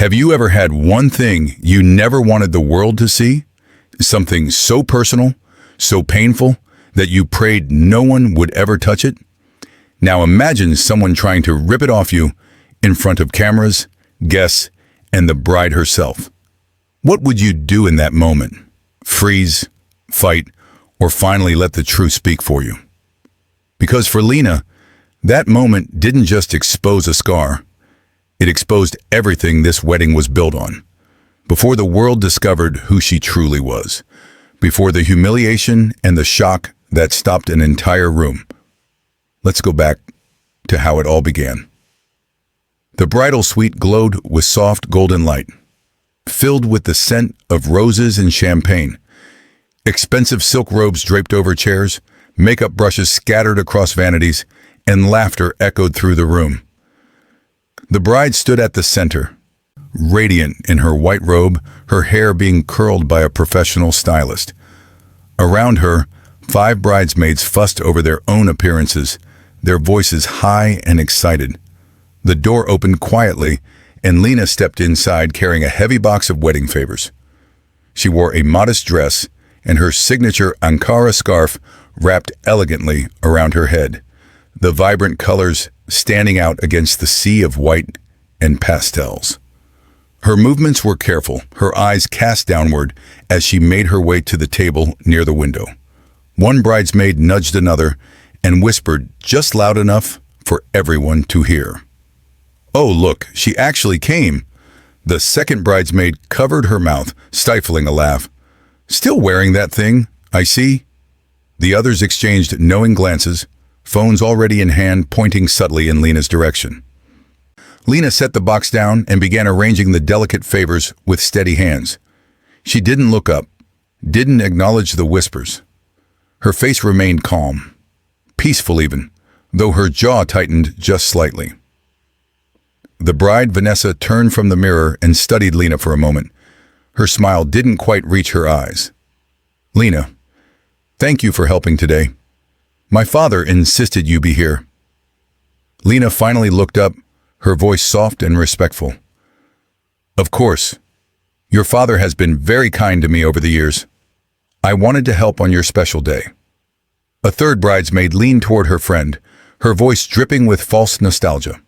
Have you ever had one thing you never wanted the world to see? Something so personal, so painful, that you prayed no one would ever touch it? Now imagine someone trying to rip it off you in front of cameras, guests, and the bride herself. What would you do in that moment? Freeze, fight, or finally let the truth speak for you? Because for Lena, that moment didn't just expose a scar. It exposed everything this wedding was built on. Before the world discovered who she truly was. Before the humiliation and the shock that stopped an entire room. Let's go back to how it all began. The bridal suite glowed with soft golden light, filled with the scent of roses and champagne. Expensive silk robes draped over chairs, makeup brushes scattered across vanities, and laughter echoed through the room. The bride stood at the center, radiant in her white robe, her hair being curled by a professional stylist. Around her, 5 bridesmaids fussed over their own appearances, their voices high and excited. The door opened quietly, and Lena stepped inside carrying a heavy box of wedding favors. She wore a modest dress, and her signature Ankara scarf wrapped elegantly around her head, the vibrant colors standing out against the sea of white and pastels. Her movements were careful, her eyes cast downward as she made her way to the table near the window. One bridesmaid nudged another and whispered just loud enough for everyone to hear. "Oh, look, she actually came." The second bridesmaid covered her mouth, stifling a laugh. "Still wearing that thing, I see." The others exchanged knowing glances, phones already in hand pointing subtly in Lena's direction. Lena set the box down and began arranging the delicate favors with steady hands. She didn't look up, didn't acknowledge the whispers. Her face remained calm, peaceful even, though her jaw tightened just slightly. The bride, Vanessa, turned from the mirror and studied Lena for a moment. Her smile didn't quite reach her eyes. "Lena, thank you for helping today. My father insisted you be here." Lena finally looked up, her voice soft and respectful. "Of course. Your father has been very kind to me over the years. I wanted to help on your special day." A third bridesmaid leaned toward her friend, her voice dripping with false nostalgia.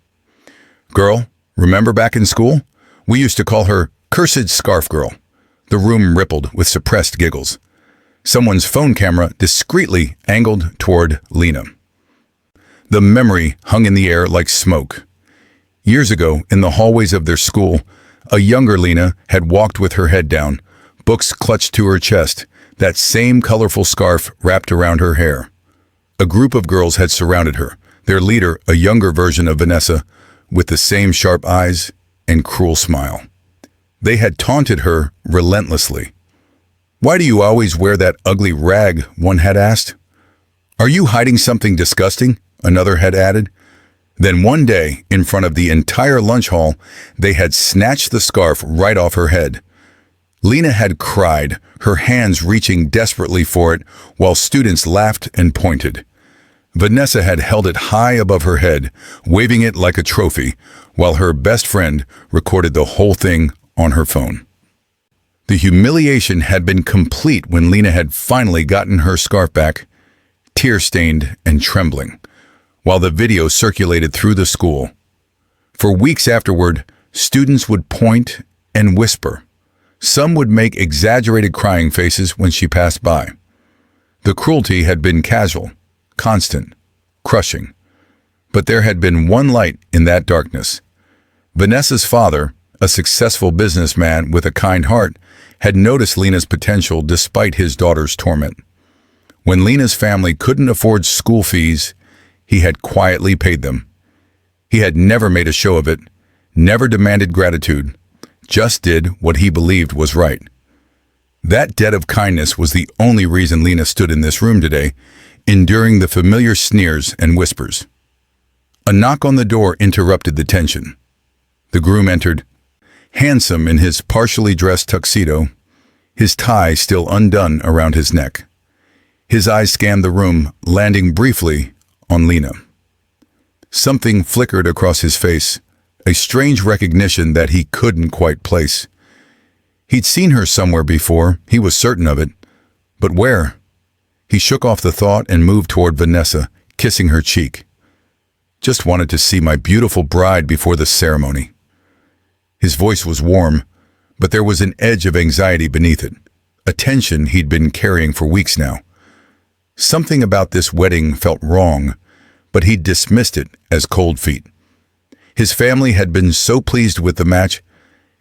"Girl, remember back in school? We used to call her Cursed Scarf Girl." The room rippled with suppressed giggles. Someone's phone camera discreetly angled toward Lena. The memory hung in the air like smoke. Years ago, in the hallways of their school, a younger Lena had walked with her head down, books clutched to her chest, that same colorful scarf wrapped around her hair. A group of girls had surrounded her, their leader a younger version of Vanessa, with the same sharp eyes and cruel smile. They had taunted her relentlessly. "Why do you always wear that ugly rag?" one had asked. "Are you hiding something disgusting?" another had added. Then one day, in front of the entire lunch hall, they had snatched the scarf right off her head. Lena had cried, her hands reaching desperately for it, while students laughed and pointed. Vanessa had held it high above her head, waving it like a trophy, while her best friend recorded the whole thing on her phone. The humiliation had been complete when Lena had finally gotten her scarf back, tear-stained and trembling, while the video circulated through the school. For weeks afterward, students would point and whisper. Some would make exaggerated crying faces when she passed by. The cruelty had been casual, constant, crushing. But there had been one light in that darkness. Vanessa's father, a successful businessman with a kind heart, had noticed Lena's potential despite his daughter's torment. When Lena's family couldn't afford school fees, he had quietly paid them. He had never made a show of it, never demanded gratitude, just did what he believed was right. That debt of kindness was the only reason Lena stood in this room today, enduring the familiar sneers and whispers. A knock on the door interrupted the tension. The groom entered, handsome in his partially dressed tuxedo, his tie still undone around his neck. His eyes scanned the room, landing briefly on Lena. Something flickered across his face, a strange recognition that he couldn't quite place. He'd seen her somewhere before, he was certain of it. But where? He shook off the thought and moved toward Vanessa, kissing her cheek. Just wanted to see my beautiful bride before the ceremony. His voice was warm, but there was an edge of anxiety beneath it, a tension he'd been carrying for weeks now. Something about this wedding felt wrong, but he'd dismissed it as cold feet. His family had been so pleased with the match,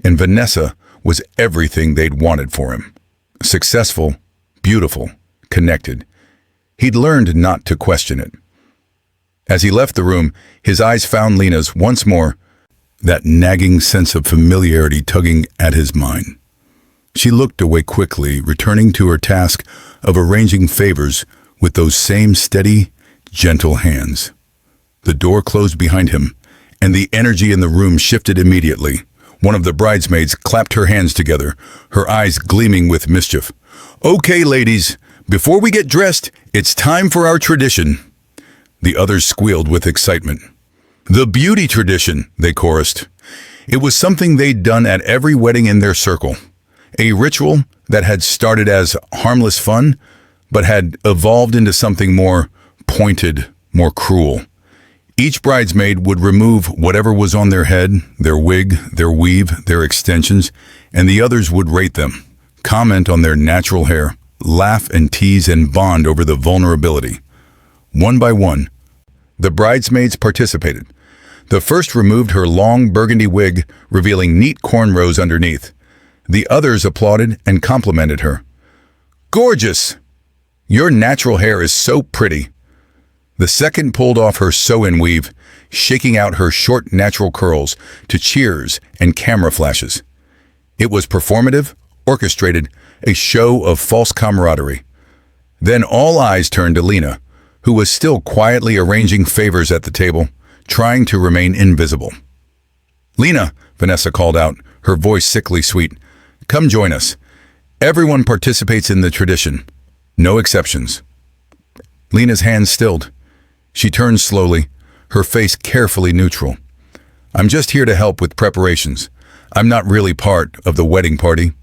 and Vanessa was everything they'd wanted for him. Successful, beautiful, connected. He'd learned not to question it. As he left the room, his eyes found Lena's once more, that nagging sense of familiarity tugging at his mind. She looked away quickly, returning to her task of arranging favors with those same steady, gentle hands. The door closed behind him, and the energy in the room shifted immediately. One of the bridesmaids clapped her hands together, her eyes gleaming with mischief. "Okay, ladies, before we get dressed, it's time for our tradition." The others squealed with excitement. "The beauty tradition," they chorused. It was something they'd done at every wedding in their circle. A ritual that had started as harmless fun, but had evolved into something more pointed, more cruel. Each bridesmaid would remove whatever was on their head, their wig, their weave, their extensions, and the others would rate them, comment on their natural hair, laugh and tease and bond over the vulnerability. One by one, the bridesmaids participated. The first removed her long burgundy wig, revealing neat cornrows underneath. The others applauded and complimented her. "Gorgeous! Your natural hair is so pretty." The second pulled off her sew-in weave, shaking out her short natural curls to cheers and camera flashes. It was performative, orchestrated, a show of false camaraderie. Then all eyes turned to Lena, who was still quietly arranging favors at the table, trying to remain invisible. "Lena," Vanessa called out, her voice sickly sweet, "come join us. Everyone participates in the tradition. No exceptions." Lena's hands stilled. She turned slowly, her face carefully neutral. "I'm just here to help with preparations. I'm not really part of the wedding party."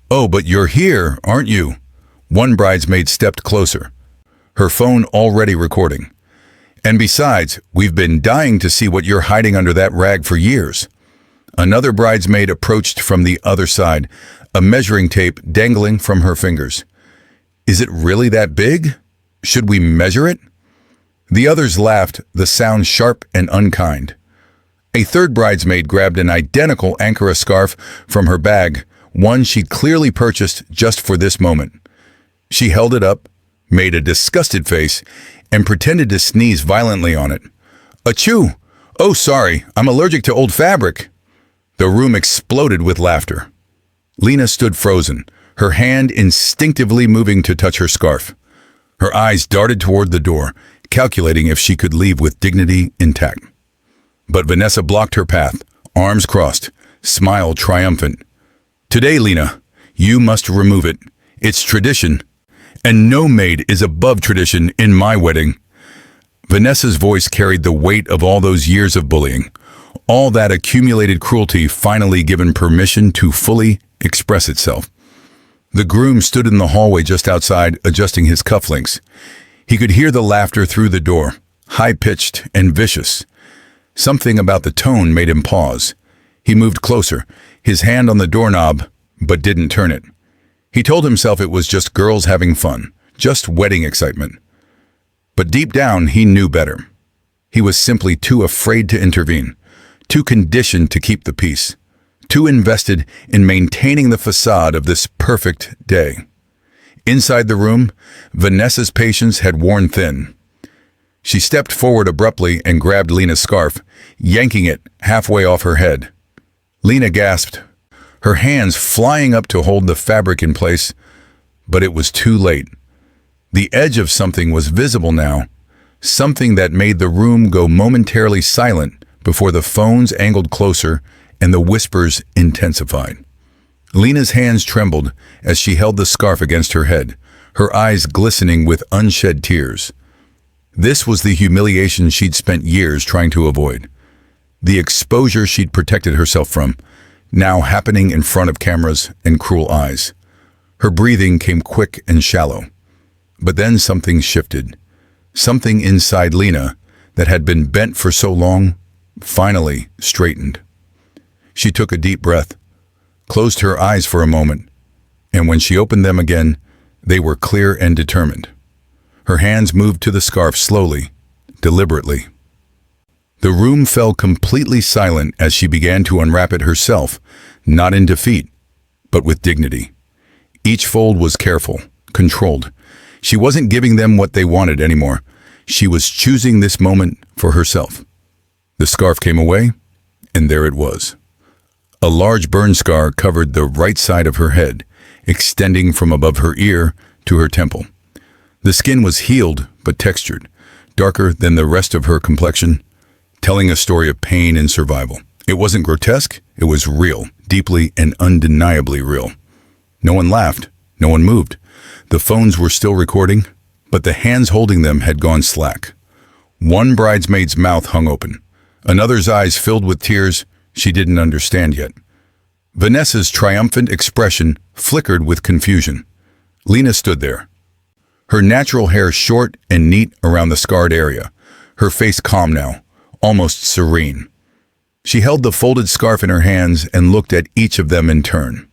"Oh, but you're here, aren't you?" One bridesmaid stepped closer, her phone already recording. "And besides, we've been dying to see what you're hiding under that rag for years." Another bridesmaid approached from the other side, a measuring tape dangling from her fingers. "Is it really that big? Should we measure it?" The others laughed, the sound sharp and unkind. A third bridesmaid grabbed an identical Ankara scarf from her bag, one she clearly purchased just for this moment. She held it up, made a disgusted face, and pretended to sneeze violently on it. "Achoo! Oh, sorry, I'm allergic to old fabric." The room exploded with laughter. Lena stood frozen, her hand instinctively moving to touch her scarf. Her eyes darted toward the door, calculating if she could leave with dignity intact. But Vanessa blocked her path, arms crossed, smile triumphant. "Today, Lena, you must remove it. It's tradition. And no maid is above tradition in my wedding." Vanessa's voice carried the weight of all those years of bullying, all that accumulated cruelty finally given permission to fully express itself. The groom stood in the hallway just outside, adjusting his cufflinks. He could hear the laughter through the door, high-pitched and vicious. Something about the tone made him pause. He moved closer, his hand on the doorknob, but didn't turn it. He told himself it was just girls having fun, just wedding excitement. But deep down, he knew better. He was simply too afraid to intervene, too conditioned to keep the peace, too invested in maintaining the facade of this perfect day. Inside the room, Vanessa's patience had worn thin. She stepped forward abruptly and grabbed Lena's scarf, yanking it halfway off her head. Lena gasped, her hands flying up to hold the fabric in place, but it was too late. The edge of something was visible now, something that made the room go momentarily silent before the phones angled closer and the whispers intensified. Lena's hands trembled as she held the scarf against her head, her eyes glistening with unshed tears. This was the humiliation she'd spent years trying to avoid. The exposure she'd protected herself from, now happening in front of cameras and cruel eyes. Her breathing came quick and shallow. But then something shifted. Something inside Lena that had been bent for so long finally straightened. She took a deep breath, closed her eyes for a moment, and when she opened them again, they were clear and determined. Her hands moved to the scarf slowly, deliberately. The room fell completely silent as she began to unwrap it herself, not in defeat, but with dignity. Each fold was careful, controlled. She wasn't giving them what they wanted anymore. She was choosing this moment for herself. The scarf came away, and there it was. A large burn scar covered the right side of her head, extending from above her ear to her temple. The skin was healed but textured, darker than the rest of her complexion, telling a story of pain and survival. It wasn't grotesque, it was real, deeply and undeniably real. No one laughed, no one moved. The phones were still recording, but the hands holding them had gone slack. One bridesmaid's mouth hung open, another's eyes filled with tears she didn't understand yet. Vanessa's triumphant expression flickered with confusion. Lena stood there, her natural hair short and neat around the scarred area, her face calm now, almost serene. She held the folded scarf in her hands and looked at each of them in turn.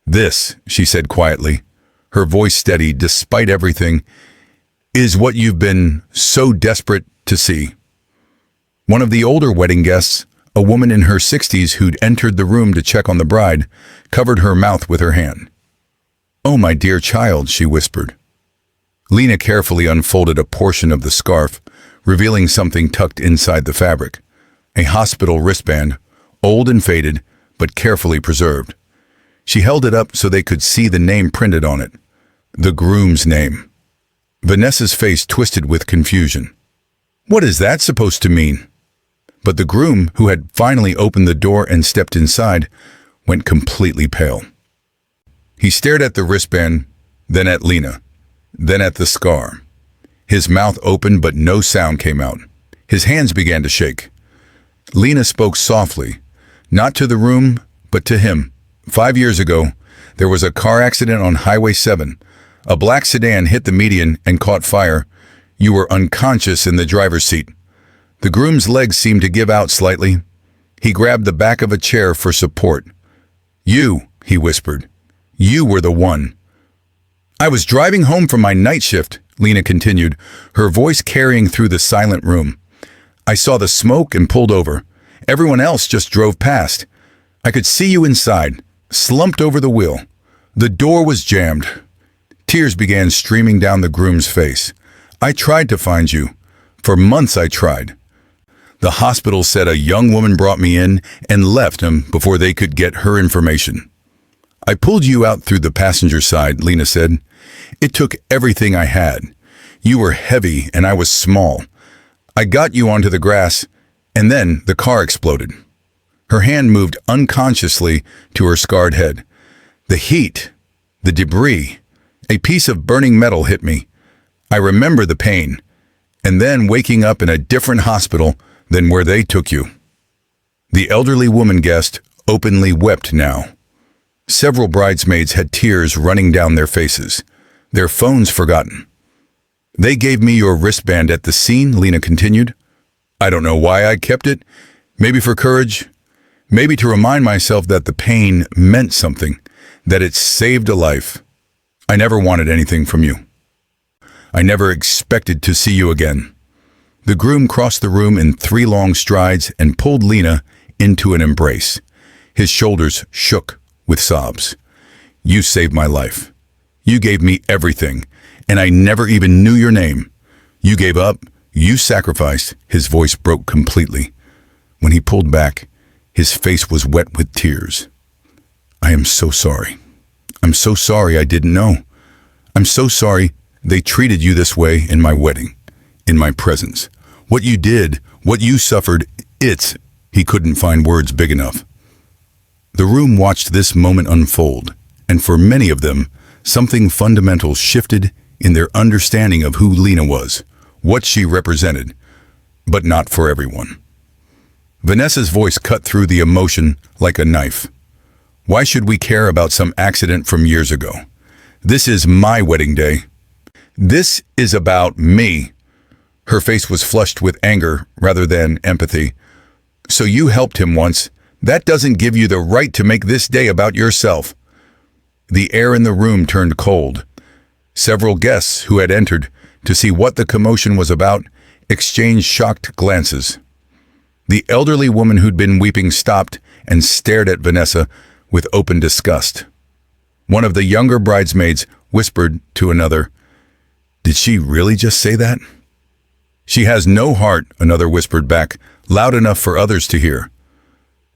"This," she said quietly, her voice steady despite everything, "is what you've been so desperate to see." One of the older wedding guests, a woman in her 60s who'd entered the room to check on the bride, covered her mouth with her hand. "Oh, my dear child," she whispered. Lena carefully unfolded a portion of the scarf, revealing something tucked inside the fabric. A hospital wristband, old and faded, but carefully preserved. She held it up so they could see the name printed on it. The groom's name. Vanessa's face twisted with confusion. "What is that supposed to mean?" But the groom, who had finally opened the door and stepped inside, went completely pale. He stared at the wristband, then at Lena, then at the scar. His mouth opened but no sound came out. His hands began to shake. Lena spoke softly, not to the room, but to him. 5 years ago, there was a car accident on Highway 7. A black sedan hit the median and caught fire. You were unconscious in the driver's seat. The groom's legs seemed to give out slightly. He grabbed the back of a chair for support. "You," he whispered. "You were the one." "I was driving home from my night shift," Lena continued, her voice carrying through the silent room. "I saw the smoke and pulled over. Everyone else just drove past. I could see you inside, slumped over the wheel. The door was jammed." Tears began streaming down the groom's face. "I tried to find you. For months I tried. The hospital said a young woman brought me in and left him before they could get her information. I pulled you out through the passenger side," Lena said. "It took everything I had. You were heavy and I was small. I got you onto the grass, and then the car exploded." Her hand moved unconsciously to her scarred head. "The heat, the debris, a piece of burning metal hit me. I remember the pain, and then waking up in a different hospital than where they took you." The elderly woman guest openly wept now. Several bridesmaids had tears running down their faces, their phones forgotten. "They gave me your wristband at the scene," Lena continued. "I don't know why I kept it. Maybe for courage. Maybe to remind myself that the pain meant something, that it saved a life. I never wanted anything from you. I never expected to see you again." The groom crossed the room in 3 long strides and pulled Lena into an embrace. His shoulders shook with sobs. "You saved my life. You gave me everything, and I never even knew your name. You gave up, you sacrificed." His voice broke completely. When he pulled back, his face was wet with tears. "I am so sorry. I'm so sorry I didn't know. I'm so sorry they treated you this way in my wedding, in my presence. What you did, what you suffered, it's..." He couldn't find words big enough. The room watched this moment unfold, and for many of them, something fundamental shifted in their understanding of who Lena was, what she represented, but not for everyone. Vanessa's voice cut through the emotion like a knife. Why should we care about some accident from years ago? This is my wedding day. This is about me. Her face was flushed with anger rather than empathy. So you helped him once. That doesn't give you the right to make this day about yourself. The air in the room turned cold. Several guests who had entered to see what the commotion was about exchanged shocked glances. The elderly woman who'd been weeping stopped and stared at Vanessa with open disgust. One of the younger bridesmaids whispered to another, "Did she really just say that?" "She has no heart," another whispered back, loud enough for others to hear.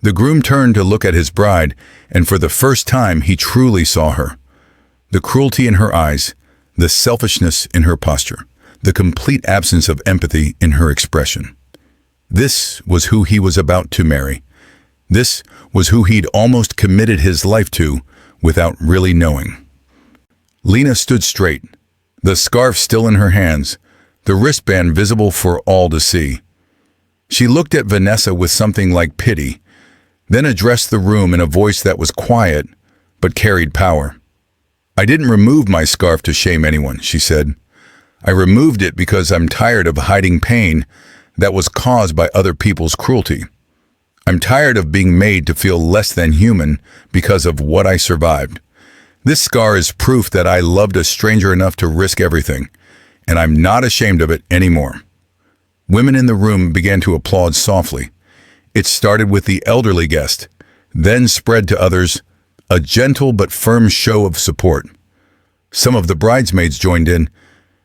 The groom turned to look at his bride, and for the first time he truly saw her. The cruelty in her eyes, the selfishness in her posture, the complete absence of empathy in her expression. This was who he was about to marry. This was who he'd almost committed his life to without really knowing. Lena stood straight, the scarf still in her hands, the wristband visible for all to see. She looked at Vanessa with something like pity, then addressed the room in a voice that was quiet but carried power. "I didn't remove my scarf to shame anyone," she said. "I removed it because I'm tired of hiding pain that was caused by other people's cruelty. I'm tired of being made to feel less than human because of what I survived. This scar is proof that I loved a stranger enough to risk everything, and I'm not ashamed of it anymore." Women in the room began to applaud softly. It started with the elderly guest, then spread to others, a gentle but firm show of support. Some of the bridesmaids joined in,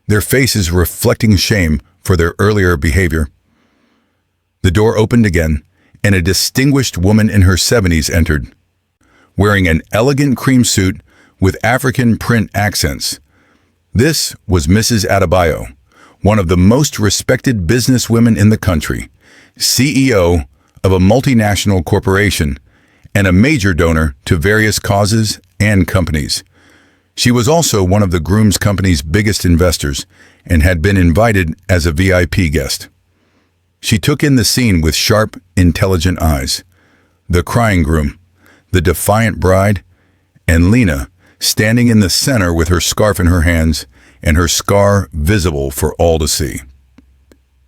their faces reflecting shame for their earlier behavior. The door opened again, and a distinguished woman in her 70s entered, wearing an elegant cream suit with African print accents. This was Mrs. Adebayo, one of the most respected businesswomen in the country, CEO of a multinational corporation, and a major donor to various causes and companies. She was also one of the Groom's company's biggest investors and had been invited as a VIP guest. She took in the scene with sharp, intelligent eyes. The crying groom, the defiant bride, and Lena standing in the center with her scarf in her hands and her scar visible for all to see.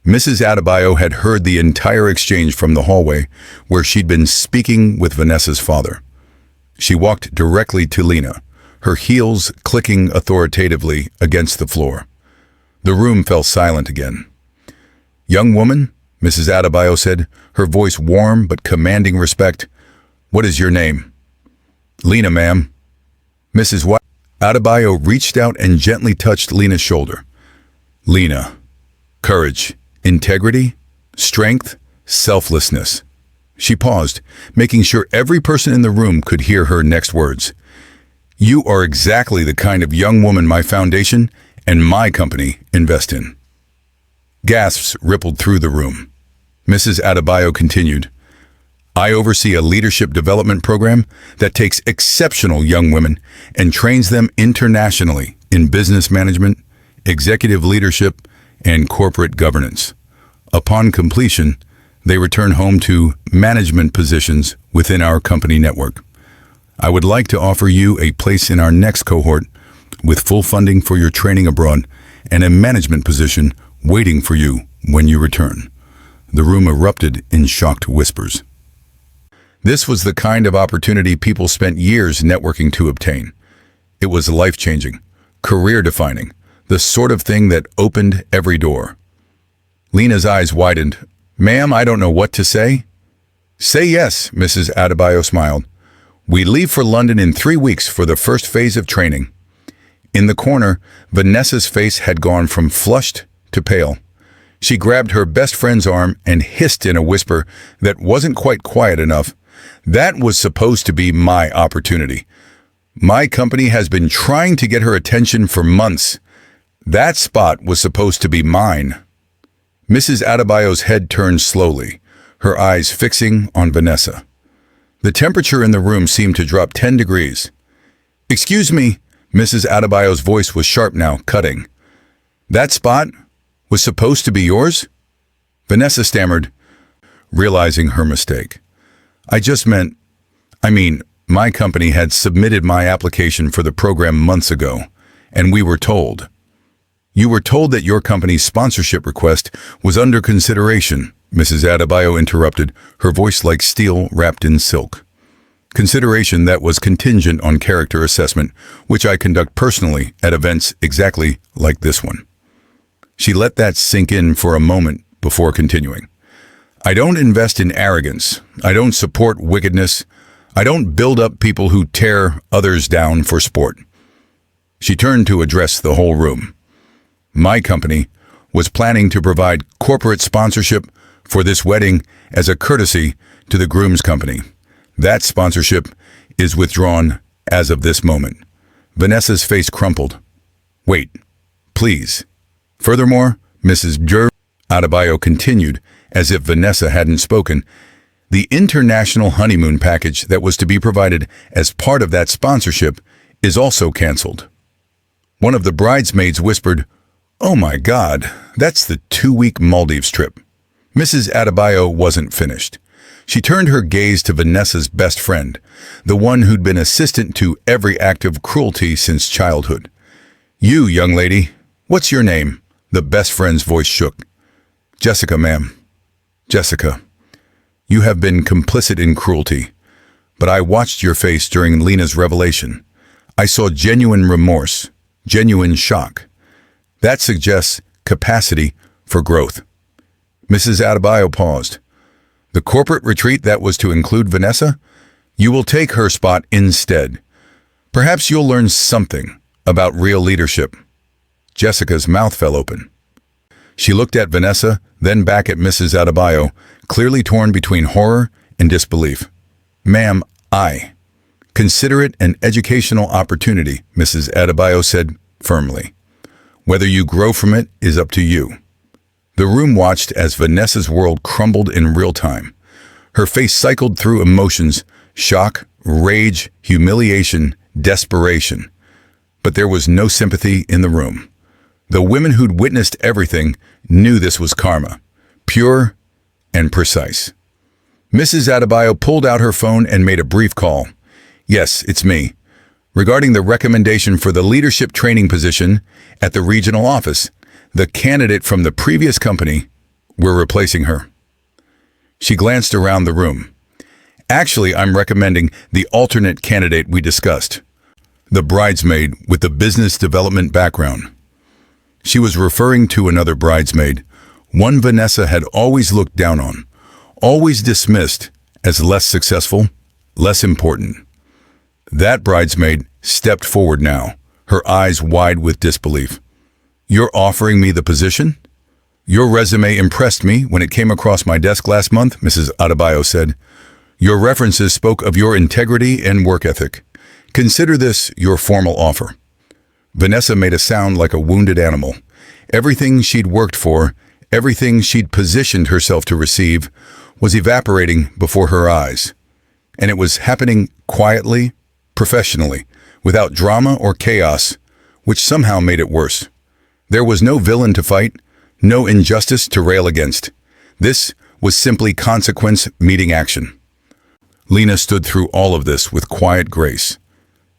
Mrs. Adebayo had heard the entire exchange from the hallway where she'd been speaking with Vanessa's father. She walked directly to Lena, her heels clicking authoritatively against the floor. The room fell silent again. "Young woman," Mrs. Adebayo said, her voice warm but commanding respect, "what is your name?" "Lena, ma'am." Mrs. Adebayo reached out and gently touched Lena's shoulder. "Lena. Courage. Integrity, strength, selflessness." She paused, making sure every person in the room could hear her next words. "You are exactly the kind of young woman my foundation and my company invest in." Gasps rippled through the room. Mrs. Adebayo continued, "I oversee a leadership development program that takes exceptional young women and trains them internationally in business management, executive leadership, and corporate governance. Upon completion, they return home to management positions within our company network. I would like to offer you a place in our next cohort with full funding for your training abroad and a management position waiting for you when you return." The room erupted in shocked whispers. This was the kind of opportunity people spent years networking to obtain. It was life-changing, career-defining, the sort of thing that opened every door. Lena's eyes widened. "Ma'am, I don't know what to say." "Say yes," Mrs. Adebayo smiled. "We leave for London in 3 weeks for the first phase of training." In the corner, Vanessa's face had gone from flushed to pale. She grabbed her best friend's arm and hissed in a whisper that wasn't quite quiet enough. "That was supposed to be my opportunity. My company has been trying to get her attention for months. That spot was supposed to be mine." Mrs. Adebayo's head turned slowly, her eyes fixing on Vanessa. The temperature in the room seemed to drop 10 degrees. "Excuse me," Mrs. Adebayo's voice was sharp now, cutting. "That spot was supposed to be yours?" Vanessa stammered, realizing her mistake. My company had submitted my application for the program months ago, and we were told. You were told that your company's sponsorship request was under consideration, Mrs. Adebayo interrupted, her voice like steel wrapped in silk. Consideration that was contingent on character assessment, which I conduct personally at events exactly like this one. She let that sink in for a moment before continuing. I don't invest in arrogance. I don't support wickedness. I don't build up people who tear others down for sport. She turned to address the whole room. My company was planning to provide corporate sponsorship for this wedding as a courtesy to the groom's company. That sponsorship is withdrawn as of this moment. Vanessa's face crumpled. Wait, please. Furthermore, Mrs. Adebayo continued, as if Vanessa hadn't spoken, the international honeymoon package that was to be provided as part of that sponsorship is also canceled. One of the bridesmaids whispered, "Oh my God, that's the 2-week Maldives trip." Mrs. Adebayo wasn't finished. She turned her gaze to Vanessa's best friend, the one who'd been assistant to every act of cruelty since childhood. "You, young lady, what's your name?" The best friend's voice shook. "Jessica, ma'am." "Jessica, you have been complicit in cruelty, but I watched your face during Lena's revelation. I saw genuine remorse, genuine shock. That suggests capacity for growth." Mrs. Adebayo paused. "The corporate retreat that was to include Vanessa? You will take her spot instead. Perhaps you'll learn something about real leadership." Jessica's mouth fell open. She looked at Vanessa, then back at Mrs. Adebayo, clearly torn between horror and disbelief. "Ma'am, I consider it an educational opportunity," Mrs. Adebayo said firmly. "Whether you grow from it is up to you." The room watched as Vanessa's world crumbled in real time. Her face cycled through emotions: shock, rage, humiliation, desperation. But there was no sympathy in the room. The women who'd witnessed everything knew this was karma, pure and precise. Mrs. Adebayo pulled out her phone and made a brief call. "Yes, it's me. Regarding the recommendation for the leadership training position at the regional office, the candidate from the previous company, we're replacing her." She glanced around the room. "Actually, I'm recommending the alternate candidate we discussed, the bridesmaid with the business development background." She was referring to another bridesmaid, one Vanessa had always looked down on, always dismissed as less successful, less important. That bridesmaid stepped forward now, her eyes wide with disbelief. "You're offering me the position?" "Your resume impressed me when it came across my desk last month," Mrs. Adebayo said. "Your references spoke of your integrity and work ethic. Consider this your formal offer." Vanessa made a sound like a wounded animal. Everything she'd worked for, everything she'd positioned herself to receive, was evaporating before her eyes. And it was happening quietly, professionally, without drama or chaos, which somehow made it worse. There was no villain to fight, no injustice to rail against. This was simply consequence meeting action. Lena stood through all of this with quiet grace.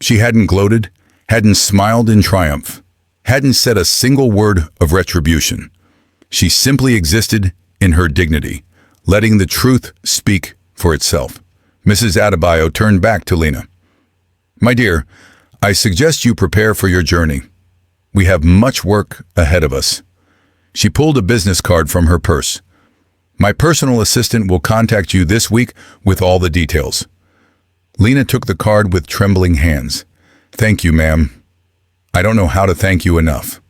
She hadn't gloated, hadn't smiled in triumph, hadn't said a single word of retribution. She simply existed in her dignity, letting the truth speak for itself. Mrs. Adebayo turned back to Lena. "My dear, I suggest you prepare for your journey. We have much work ahead of us." She pulled a business card from her purse. "My personal assistant will contact you this week with all the details." Lena took the card with trembling hands. "Thank you, ma'am. I don't know how to thank you enough."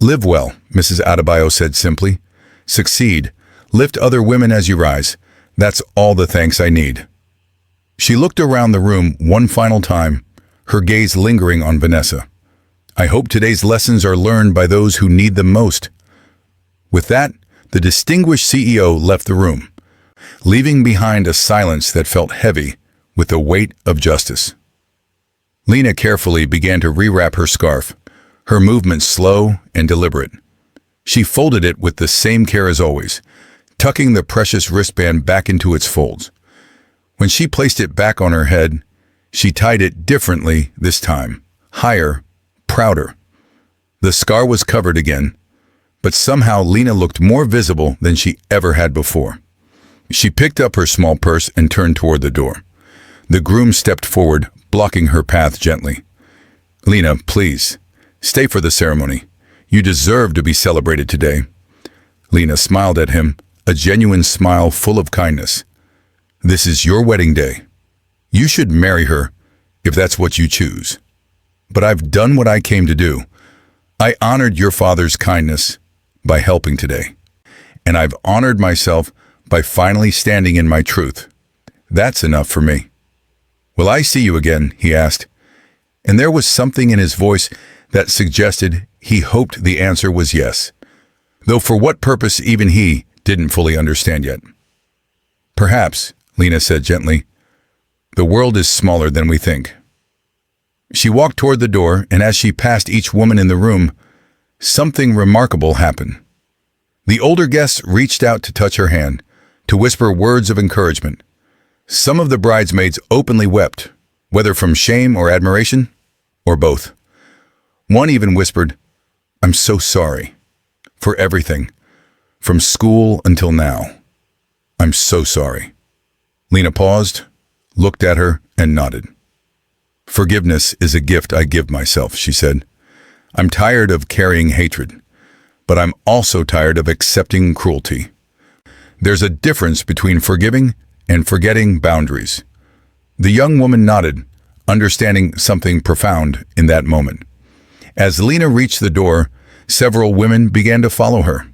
"Live well," Mrs. Adebayo said simply. "Succeed. Lift other women as you rise. That's all the thanks I need." She looked around the room one final time, her gaze lingering on Vanessa. "I hope today's lessons are learned by those who need them most." With that, the distinguished CEO left the room, leaving behind a silence that felt heavy with the weight of justice. Lena carefully began to rewrap her scarf, her movements slow and deliberate. She folded it with the same care as always, tucking the precious wristband back into its folds. When she placed it back on her head, she tied it differently this time, higher, prouder. The scar was covered again, but somehow Lena looked more visible than she ever had before. She picked up her small purse and turned toward the door. The groom stepped forward, blocking her path gently. "Lena, please, stay for the ceremony. You deserve to be celebrated today." Lena smiled at him, a genuine smile full of kindness. "This is your wedding day. You should marry her if that's what you choose. But I've done what I came to do. I honored your father's kindness by helping today. And I've honored myself by finally standing in my truth. That's enough for me." "Will I see you again?" he asked. And there was something in his voice that suggested he hoped the answer was yes, though for what purpose even he didn't fully understand yet. "Perhaps," Lena said gently, "the world is smaller than we think." She walked toward the door, and as she passed each woman in the room, something remarkable happened. The older guests reached out to touch her hand, to whisper words of encouragement. Some of the bridesmaids openly wept, whether from shame or admiration, or both. One even whispered, "I'm so sorry. For everything. From school until now. I'm so sorry." Lena paused, looked at her, and nodded. "Forgiveness is a gift I give myself," she said. "I'm tired of carrying hatred, but I'm also tired of accepting cruelty. There's a difference between forgiving and forgetting boundaries." The young woman nodded, understanding something profound in that moment. As Lena reached the door, several women began to follow her.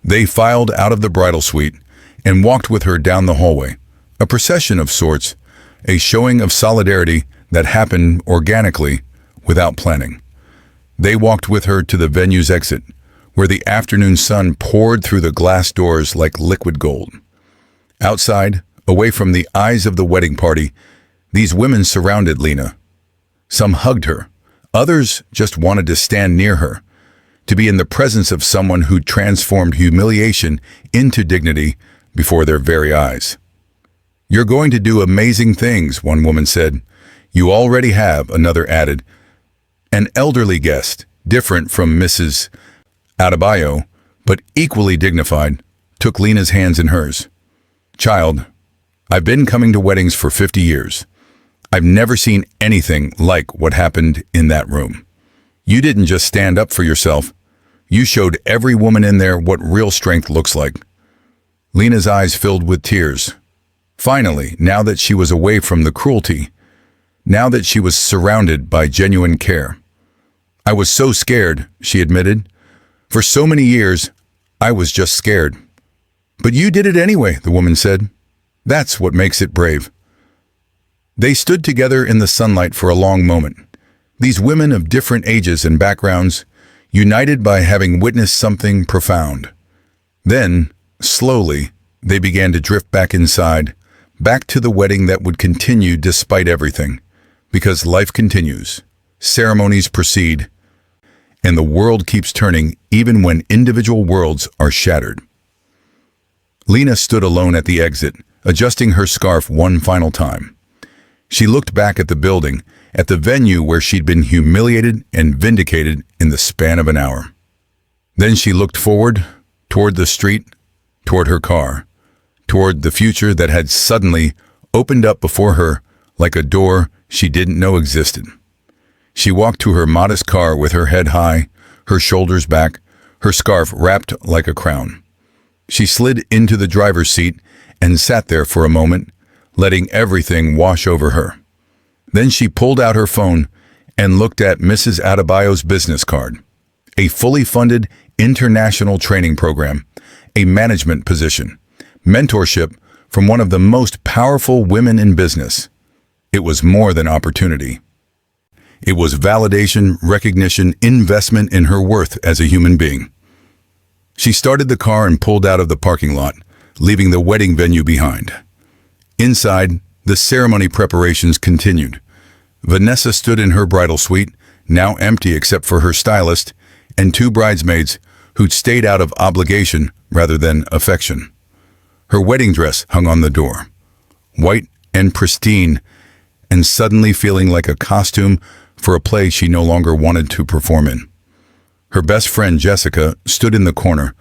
They filed out of the bridal suite and walked with her down the hallway, a procession of sorts, a showing of solidarity that happened organically without planning. They walked with her to the venue's exit, where the afternoon sun poured through the glass doors like liquid gold. Outside, away from the eyes of the wedding party, these women surrounded Lena. Some hugged her. Others just wanted to stand near her, to be in the presence of someone who transformed humiliation into dignity before their very eyes. "You're going to do amazing things," one woman said. "You already have," another added. An elderly guest, different from Mrs. Adebayo, but equally dignified, took Lena's hands in hers. "Child, I've been coming to weddings for 50 years. I've never seen anything like what happened in that room. You didn't just stand up for yourself. You showed every woman in there what real strength looks like." Lena's eyes filled with tears. Finally, now that she was away from the cruelty, now that she was surrounded by genuine care. "I was so scared," she admitted. "For so many years, I was just scared." "But you did it anyway," the woman said. "That's what makes it brave." They stood together in the sunlight for a long moment. These women of different ages and backgrounds, united by having witnessed something profound. Then, slowly, they began to drift back inside, back to the wedding that would continue despite everything. Because life continues, ceremonies proceed, and the world keeps turning even when individual worlds are shattered. Lena stood alone at the exit, adjusting her scarf one final time. She looked back at the building, at the venue where she'd been humiliated and vindicated in the span of an hour. Then she looked forward, toward the street, toward her car, toward the future that had suddenly opened up before her like a door she didn't know existed. She walked to her modest car with her head high, her shoulders back, her scarf wrapped like a crown. She slid into the driver's seat and sat there for a moment, letting everything wash over her. Then she pulled out her phone and looked at Mrs. Adebayo's business card. A fully funded international training program, a management position, mentorship from one of the most powerful women in business. It was more than opportunity. It was validation, recognition, investment in her worth as a human being. She started the car and pulled out of the parking lot, leaving the wedding venue behind. Inside, the ceremony preparations continued. Vanessa stood in her bridal suite, now empty except for her stylist, and two bridesmaids who'd stayed out of obligation rather than affection. Her wedding dress hung on the door, white and pristine, and suddenly feeling like a costume for a play she no longer wanted to perform in. Her best friend Jessica stood in the corner,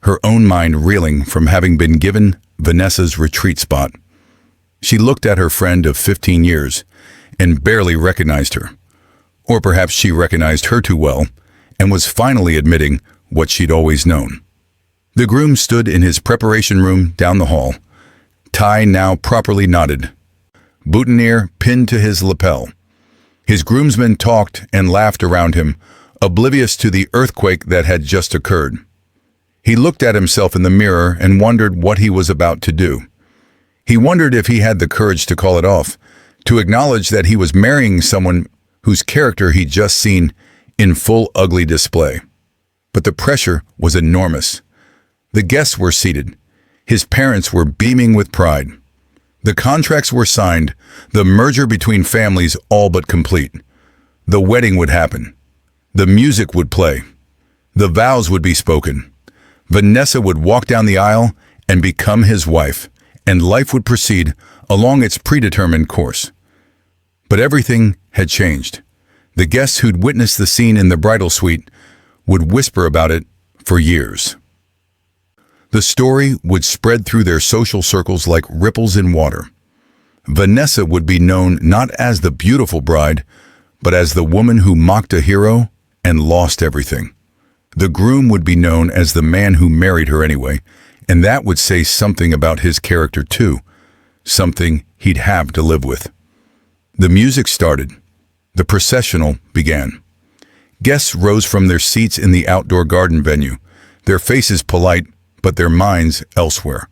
her own mind reeling from having been given Vanessa's retreat spot. She looked at her friend of 15 years and barely recognized her. Or perhaps she recognized her too well and was finally admitting what she'd always known. The groom stood in his preparation room down the hall, tie now properly knotted, boutonniere pinned to his lapel. His groomsmen talked and laughed around him, oblivious to the earthquake that had just occurred. He looked at himself in the mirror and wondered what he was about to do. He wondered if he had the courage to call it off, to acknowledge that he was marrying someone whose character he'd just seen in full ugly display. But the pressure was enormous. The guests were seated. His parents were beaming with pride. The contracts were signed, the merger between families all but complete. The wedding would happen. The music would play. The vows would be spoken. Vanessa would walk down the aisle and become his wife, and life would proceed along its predetermined course. But everything had changed. The guests who'd witnessed the scene in the bridal suite would whisper about it for years. The story would spread through their social circles like ripples in water. Vanessa would be known not as the beautiful bride, but as the woman who mocked a hero and lost everything. The groom would be known as the man who married her anyway, and that would say something about his character too, something he'd have to live with. The music started. The processional began. Guests rose from their seats in the outdoor garden venue, their faces polite, but their minds elsewhere.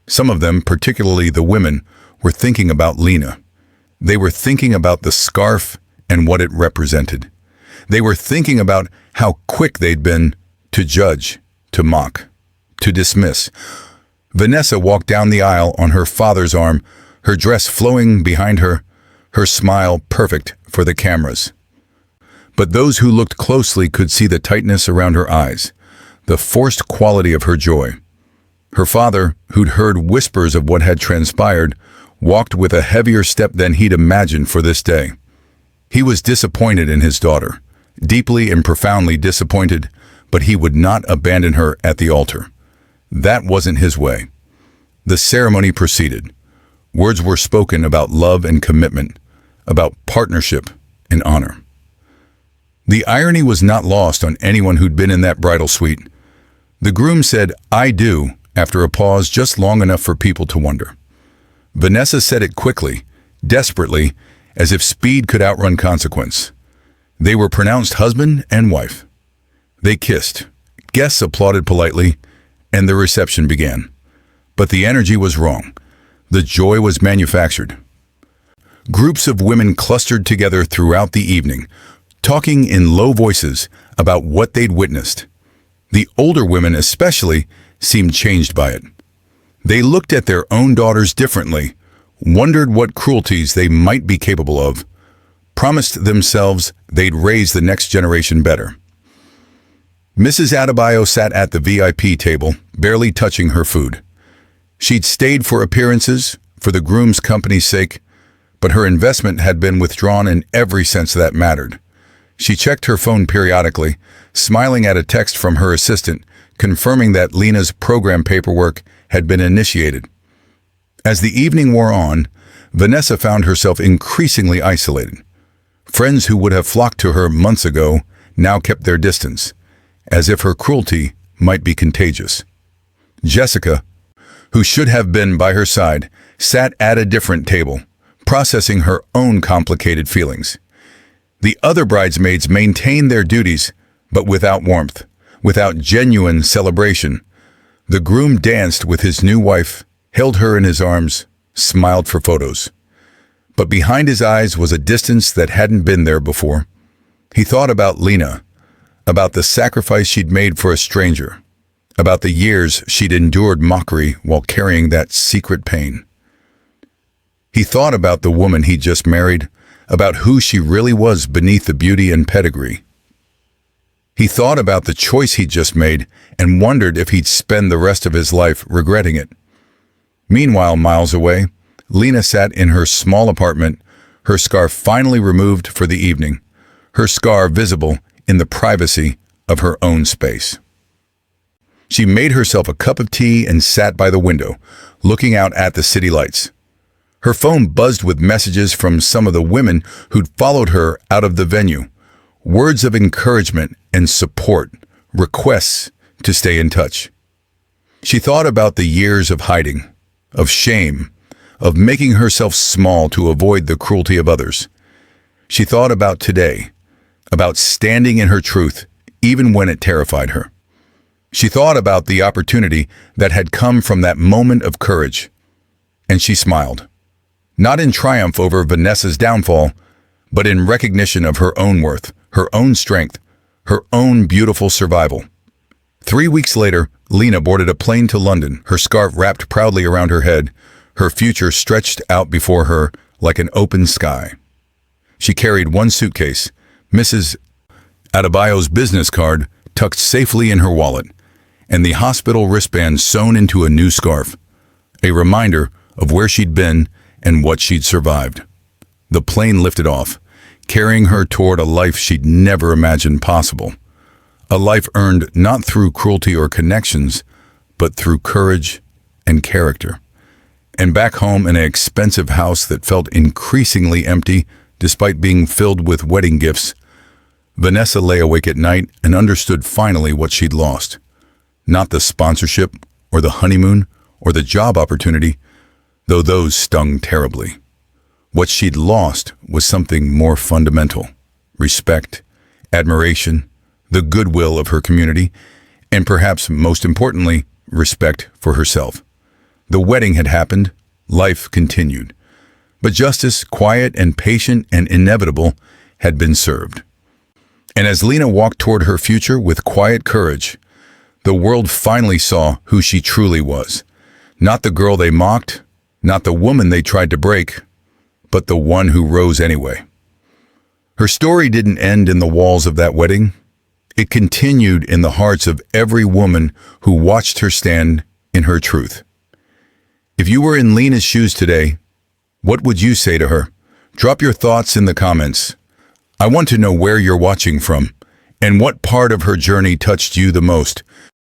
Some of them, particularly the women, were thinking about Lena. They were thinking about the scarf and what it represented. They were thinking about how quick they'd been to judge, to mock, to dismiss. Vanessa walked down the aisle on her father's arm, her dress flowing behind her, her smile perfect for the cameras. But those who looked closely could see the tightness around her eyes, the forced quality of her joy. Her father, who'd heard whispers of what had transpired, walked with a heavier step than he'd imagined for this day. He was disappointed in his daughter, deeply and profoundly disappointed, but he would not abandon her at the altar. That wasn't his way. The ceremony proceeded. Words were spoken about love and commitment, about partnership and honor. The irony was not lost on anyone who'd been in that bridal suite. The groom said, "I do," after a pause just long enough for people to wonder. Vanessa said it quickly, desperately, as if speed could outrun consequence. They were pronounced husband and wife. They kissed. Guests applauded politely, and the reception began. But the energy was wrong. The joy was manufactured. Groups of women clustered together throughout the evening, talking in low voices about what they'd witnessed. The older women especially seemed changed by it. They looked at their own daughters differently, wondered what cruelties they might be capable of, promised themselves they'd raise the next generation better. Mrs. Adebayo sat at the VIP table, barely touching her food. She'd stayed for appearances, for the groom's company's sake, but her investment had been withdrawn in every sense that mattered. She checked her phone periodically, smiling at a text from her assistant, confirming that Lena's program paperwork had been initiated. As the evening wore on, Vanessa found herself increasingly isolated. Friends who would have flocked to her months ago now kept their distance, as if her cruelty might be contagious. Jessica, who should have been by her side, sat at a different table, processing her own complicated feelings. The other bridesmaids maintained their duties, but without warmth, without genuine celebration. The groom danced with his new wife, held her in his arms, smiled for photos. But behind his eyes was a distance that hadn't been there before. He thought about Lena, about the sacrifice she'd made for a stranger, about the years she'd endured mockery while carrying that secret pain. He thought about the woman he'd just married, about who she really was beneath the beauty and pedigree. He thought about the choice he'd just made and wondered if he'd spend the rest of his life regretting it. Meanwhile, miles away, Lena sat in her small apartment, her scarf finally removed for the evening, her scar visible in the privacy of her own space. She made herself a cup of tea and sat by the window, looking out at the city lights. Her phone buzzed with messages from some of the women who'd followed her out of the venue. Words of encouragement and support, requests to stay in touch. She thought about the years of hiding, of shame, of making herself small to avoid the cruelty of others. She thought about today, about standing in her truth, even when it terrified her. She thought about the opportunity that had come from that moment of courage, and she smiled. Not in triumph over Vanessa's downfall, but in recognition of her own worth, her own strength, her own beautiful survival. 3 weeks later, Lena boarded a plane to London, her scarf wrapped proudly around her head, her future stretched out before her like an open sky. She carried one suitcase, Mrs. Adebayo's business card tucked safely in her wallet, and the hospital wristband sewn into a new scarf, a reminder of where she'd been and what she'd survived. The plane lifted off, carrying her toward a life she'd never imagined possible. A life earned not through cruelty or connections, but through courage and character. And back home in an expensive house that felt increasingly empty despite being filled with wedding gifts, Vanessa lay awake at night and understood finally what she'd lost. Not the sponsorship or the honeymoon or the job opportunity, though those stung terribly. What she'd lost was something more fundamental: respect, admiration, the goodwill of her community, and perhaps most importantly, respect for herself. The wedding had happened, life continued. But justice, quiet and patient and inevitable, had been served. And as Lena walked toward her future with quiet courage, the world finally saw who she truly was. Not the girl they mocked, not the woman they tried to break, but the one who rose anyway. Her story didn't end in the walls of that wedding. It continued in the hearts of every woman who watched her stand in her truth. If you were in Lena's shoes today, what would you say to her? Drop your thoughts in the comments. I want to know where you're watching from and what part of her journey touched you the most.